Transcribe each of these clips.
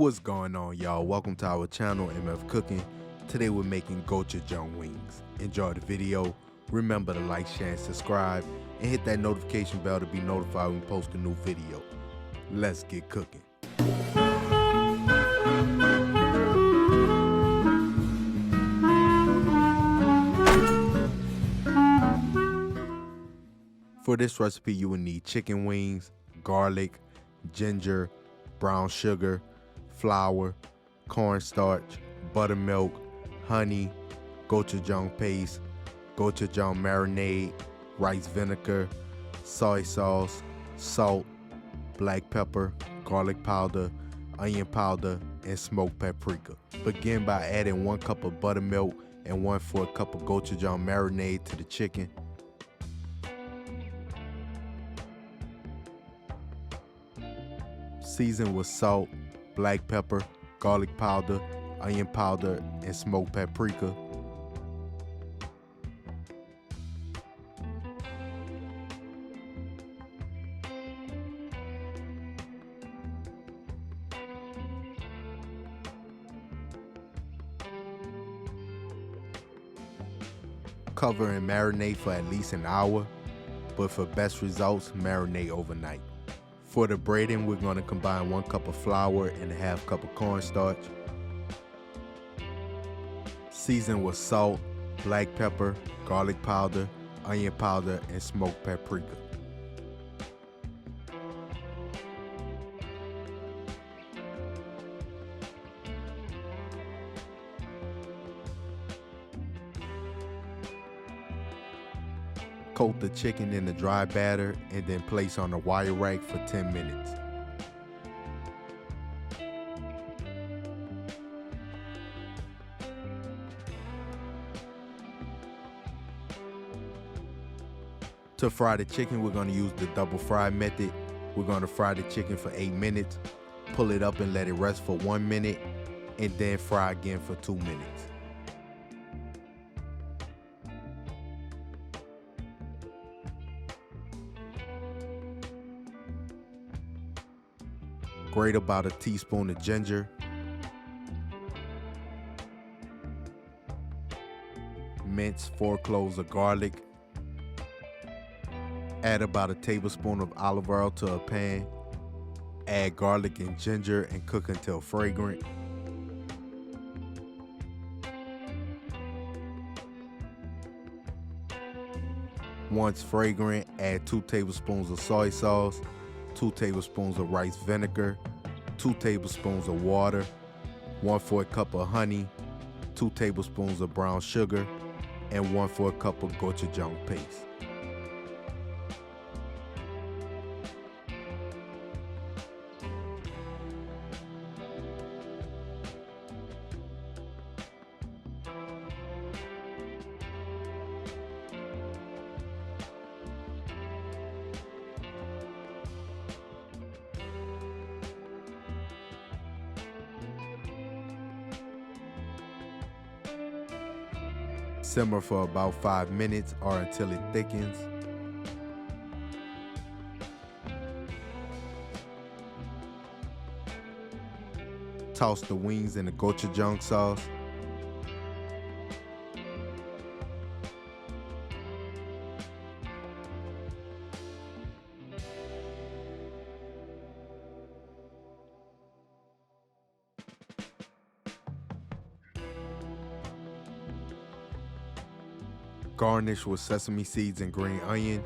What's going on, y'all? Welcome to our channel, MF Cooking. Today we're making Gochujang wings. Enjoy the video. Remember to like, share, and subscribe, and hit that notification bell to be notified when we post a new video. Let's get cooking. For this recipe, you will need chicken wings, garlic, ginger, brown sugar, flour, cornstarch, buttermilk, honey, gochujang paste, gochujang marinade, rice vinegar, soy sauce, salt, black pepper, garlic powder, onion powder, and smoked paprika. Begin by adding 1 cup of buttermilk and 1/4 cup of gochujang marinade to the chicken. Season with salt, black pepper, garlic powder, onion powder, and smoked paprika. Cover and marinate for at least an hour, but for best results, marinate overnight. For the braiding, we're going to combine 1 cup of flour and 1/2 cup of cornstarch. Season with salt, black pepper, garlic powder, onion powder, and smoked paprika. Coat the chicken in the dry batter and then place on a wire rack for 10 minutes. To fry the chicken, we're going to use the double fry method. We're going to fry the chicken for 8 minutes, pull it up and let it rest for 1 minute, and then fry again for 2 minutes. Grate about a teaspoon of ginger, mince 4 cloves of garlic, add about a tablespoon of olive oil to a pan, add garlic and ginger and cook until fragrant. Once fragrant, add 2 tablespoons of soy sauce, 2 tablespoons of rice vinegar, 2 tablespoons of water, 1/4 cup of honey, 2 tablespoons of brown sugar, and 1/4 cup of gochujang paste. Simmer for about 5 minutes or until it thickens. Toss the wings in the gochujang sauce. Garnish with sesame seeds and green onion.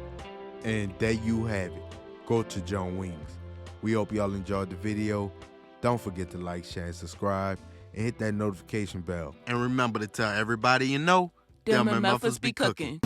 And there you have it, Gochujang wings. We hope y'all enjoyed the video. Don't forget to like, share, and subscribe, and hit that notification bell. And remember to tell everybody you know, them MFers be cooking.